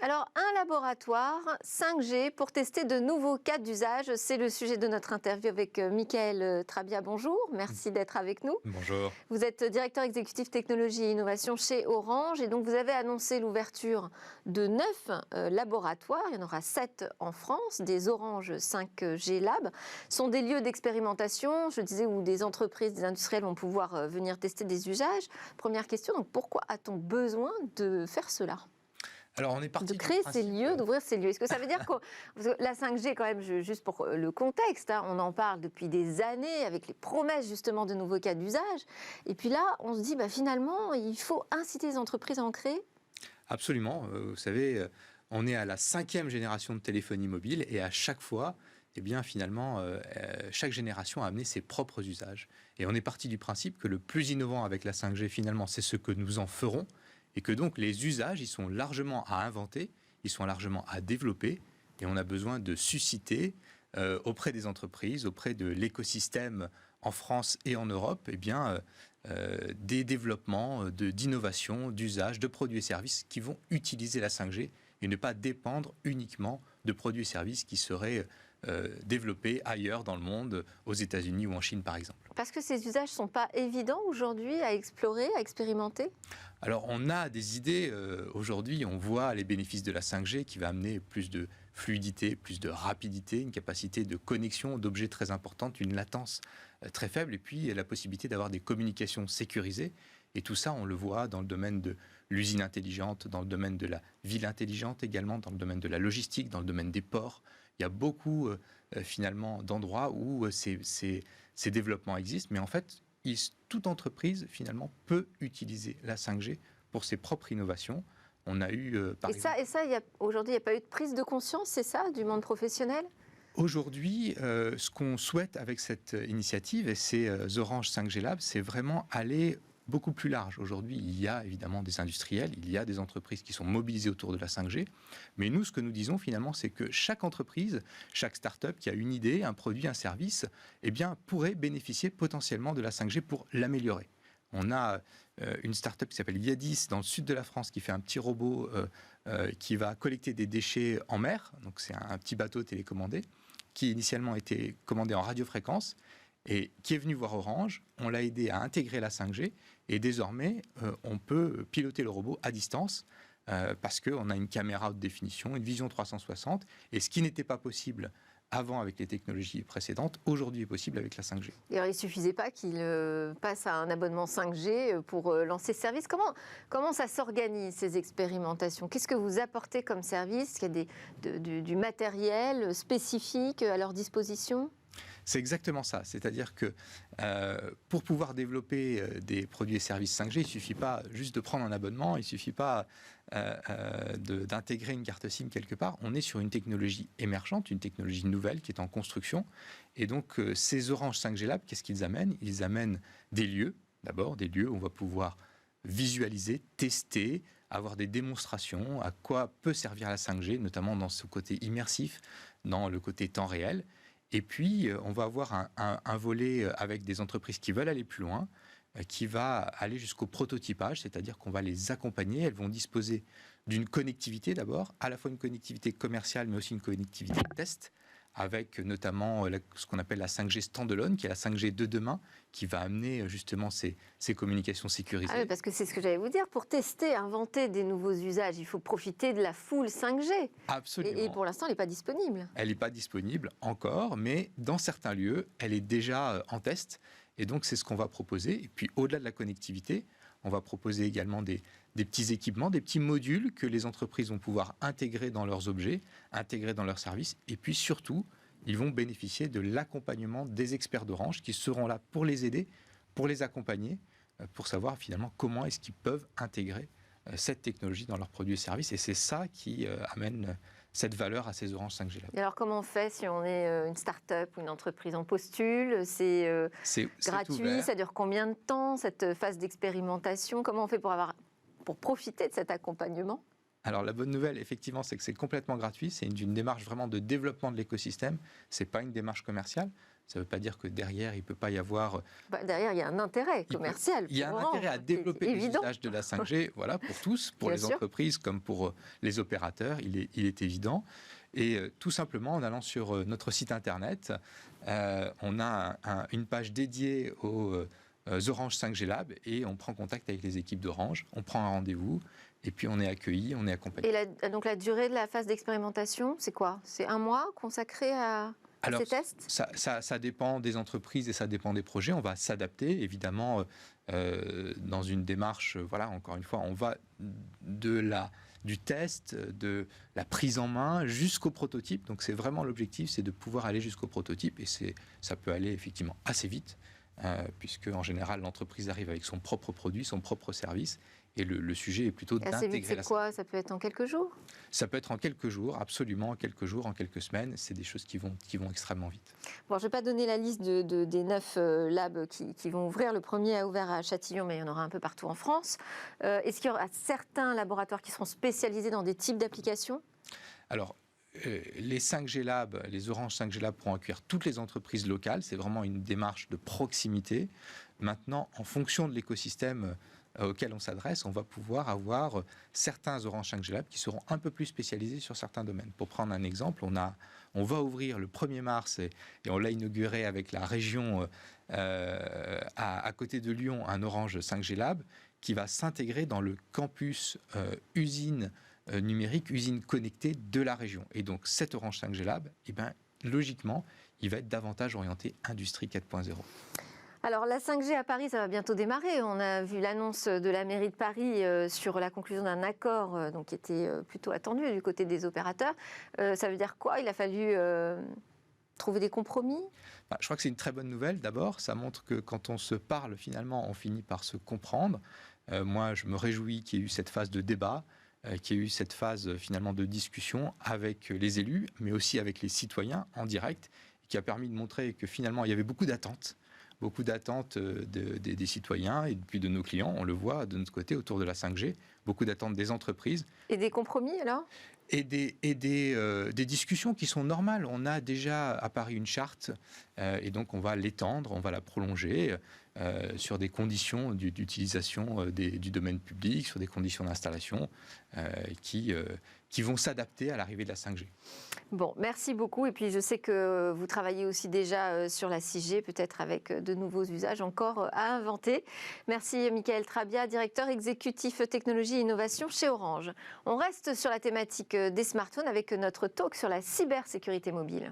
Alors, un laboratoire 5G pour tester de nouveaux cas d'usage, c'est le sujet de notre interview avec Michael Trabia. Bonjour, merci d'être avec nous. Bonjour. Vous êtes directeur exécutif technologie et innovation chez Orange et donc vous avez annoncé l'ouverture de 9 laboratoires. Il y en aura 7 en France, des Orange 5G Lab. Ce sont des lieux d'expérimentation, je disais, où des entreprises, des industriels vont pouvoir venir tester des usages. Première question, donc pourquoi a-t-on besoin de faire cela ? Alors, on est parti de créer ces lieux, d'ouvrir ces lieux. Est-ce que ça veut dire que la 5G, quand même, juste pour le contexte, hein, on en parle depuis des années avec les promesses justement de nouveaux cas d'usage. Et puis là, on se dit finalement, il faut inciter les entreprises à en créer. Absolument. Vous savez, on est à la 5e génération de téléphonie mobile et à chaque fois, eh bien, finalement, chaque génération a amené ses propres usages. Et on est parti du principe que le plus innovant avec la 5G, finalement, c'est ce que nous en ferons. Et que donc les usages, ils sont largement à inventer, ils sont largement à développer, et on a besoin de susciter auprès des entreprises, auprès de l'écosystème en France et en Europe, eh bien, des développements d'innovation, d'usage, de produits et services qui vont utiliser la 5G et ne pas dépendre uniquement de produits et services qui seraient développés ailleurs dans le monde, aux États-Unis ou en Chine par exemple. Parce que ces usages ne sont pas évidents aujourd'hui à explorer, à expérimenter ? Alors, on a des idées. Aujourd'hui, on voit les bénéfices de la 5G qui va amener plus de fluidité, plus de rapidité, une capacité de connexion d'objets très importante, une latence très faible, et puis la possibilité d'avoir des communications sécurisées. Et tout ça, on le voit dans le domaine de l'usine intelligente, dans le domaine de la ville intelligente également, dans le domaine de la logistique, dans le domaine des ports. Il y a beaucoup, finalement, d'endroits où ces développements existent, mais en fait, toute entreprise, finalement, peut utiliser la 5G pour ses propres innovations. On a eu, par exemple... Aujourd'hui, il n'y a pas eu de prise de conscience, c'est ça, du monde professionnel ? Aujourd'hui, ce qu'on souhaite avec cette initiative et ces Orange 5G Lab, c'est vraiment aller beaucoup plus large. Aujourd'hui, il y a évidemment des industriels, il y a des entreprises qui sont mobilisées autour de la 5G. Mais nous, ce que nous disons finalement, c'est que chaque entreprise, chaque start-up qui a une idée, un produit, un service, eh bien, pourrait bénéficier potentiellement de la 5G pour l'améliorer. On a une start-up qui s'appelle Viadis dans le sud de la France qui fait un petit robot qui va collecter des déchets en mer. Donc c'est un petit bateau télécommandé qui initialement était commandé en radiofréquence et qui est venu voir Orange. On l'a aidé à intégrer la 5G et désormais on peut piloter le robot à distance parce qu'on a une caméra haute définition, une vision 360 et ce qui n'était pas possible avant avec les technologies précédentes, aujourd'hui est possible avec la 5G. Et alors, il ne suffisait pas qu'il passe à un abonnement 5G pour lancer ce service. Comment ça s'organise, ces expérimentations ? Qu'est-ce que vous apportez comme service ? Il y a du matériel spécifique à leur disposition ? C'est exactement ça. C'est-à-dire que pour pouvoir développer des produits et services 5G, il ne suffit pas juste de prendre un abonnement, il ne suffit pas d'intégrer une carte SIM quelque part. On est sur une technologie émergente, une technologie nouvelle qui est en construction. Et donc, ces Orange 5G Lab, qu'est-ce qu'ils amènent ? Ils amènent des lieux, d'abord, des lieux où on va pouvoir visualiser, tester, avoir des démonstrations à quoi peut servir la 5G, notamment dans ce côté immersif, dans le côté temps réel. Et puis, on va avoir un volet avec des entreprises qui veulent aller plus loin, qui va aller jusqu'au prototypage, c'est-à-dire qu'on va les accompagner. Elles vont disposer d'une connectivité d'abord, à la fois une connectivité commerciale, mais aussi une connectivité test, avec notamment ce qu'on appelle la 5G standalone, qui est la 5G de demain, qui va amener justement ces communications sécurisées. Ah oui, parce que c'est ce que j'allais vous dire. Pour tester, inventer des nouveaux usages, il faut profiter de la foule 5G. Absolument. Et pour l'instant, elle n'est pas disponible. Elle n'est pas disponible encore, mais dans certains lieux, elle est déjà en test. Et donc, c'est ce qu'on va proposer. Et puis, au-delà de la connectivité, on va proposer également des petits équipements, des petits modules que les entreprises vont pouvoir intégrer dans leurs objets, intégrer dans leurs services. Et puis, surtout, ils vont bénéficier de l'accompagnement des experts d'Orange qui seront là pour les aider, pour les accompagner, pour savoir finalement comment est-ce qu'ils peuvent intégrer cette technologie dans leurs produits et services. Et c'est ça qui amène cette valeur à ces Orange 5G Lab. Et alors, comment on fait si on est une start-up ou une entreprise en postule ? C'est gratuit, ça dure combien de temps, cette phase d'expérimentation ? Comment on fait pour profiter de cet accompagnement ? Alors, la bonne nouvelle, effectivement, c'est que c'est complètement gratuit. C'est une démarche vraiment de développement de l'écosystème. Ce n'est pas une démarche commerciale. Ça ne veut pas dire que derrière, il ne peut pas y avoir... derrière, il y a un intérêt commercial. Il y a un intérêt à développer les usages de la 5G, voilà, pour tous, pour les entreprises comme pour les opérateurs, il est évident. Et tout simplement, en allant sur notre site internet, on a une page dédiée aux Orange 5G Lab et on prend contact avec les équipes d'Orange, on prend un rendez-vous et puis on est accueilli, on est accompagné. Et donc la durée de la phase d'expérimentation, c'est quoi? C'est 1 mois consacré à ces tests? Ça dépend des entreprises et ça dépend des projets. On va s'adapter, évidemment, dans une démarche, voilà, encore une fois, on va du test, de la prise en main jusqu'au prototype. Donc c'est vraiment l'objectif, c'est de pouvoir aller jusqu'au prototype et ça peut aller effectivement assez vite, puisque en général l'entreprise arrive avec son propre produit, son propre service. Et le sujet est plutôt d'intégrer la... C'est quoi? Ça peut être en quelques jours? Ça peut être en quelques jours, absolument, en quelques jours, en quelques semaines. C'est des choses qui vont extrêmement vite. Bon, je ne vais pas donner la liste des 9 labs qui vont ouvrir. Le premier a ouvert à Châtillon, mais il y en aura un peu partout en France. Est-ce qu'il y aura certains laboratoires qui seront spécialisés dans des types d'applications? Alors, les 5G Labs, les Orange 5G Labs pourront accueillir toutes les entreprises locales. C'est vraiment une démarche de proximité. Maintenant, en fonction de l'écosystème auquel on s'adresse, on va pouvoir avoir certains Orange 5G Lab qui seront un peu plus spécialisés sur certains domaines. Pour prendre un exemple, on va ouvrir le 1er mars, et on l'a inauguré avec la région à côté de Lyon, un Orange 5G Lab qui va s'intégrer dans le campus usine numérique, usine connectée de la région. Et donc cet Orange 5G Lab, logiquement, il va être davantage orienté Industrie 4.0. Alors la 5G à Paris, ça va bientôt démarrer. On a vu l'annonce de la mairie de Paris sur la conclusion d'un accord donc, qui était plutôt attendu du côté des opérateurs. Ça veut dire quoi? Il a fallu trouver des compromis? Je crois que c'est une très bonne nouvelle. D'abord, ça montre que quand on se parle, finalement, on finit par se comprendre. Moi, je me réjouis qu'il y ait eu cette phase de débat, qu'il y ait eu cette phase finalement de discussion avec les élus, mais aussi avec les citoyens en direct, qui a permis de montrer que finalement, il y avait beaucoup d'attentes des citoyens et puis de nos clients, on le voit de notre côté autour de la 5G, beaucoup d'attentes des entreprises. Et des compromis alors? Et des discussions qui sont normales. On a déjà à Paris une charte et donc on va l'étendre, on va la prolonger sur des conditions d'utilisation du domaine public, sur des conditions d'installation qui vont s'adapter à l'arrivée de la 5G. Bon, merci beaucoup. Et puis je sais que vous travaillez aussi déjà sur la 6G, peut-être avec de nouveaux usages encore à inventer. Merci Michael Trabia, directeur exécutif technologie et innovation chez Orange. On reste sur la thématique des smartphones avec notre talk sur la cybersécurité mobile.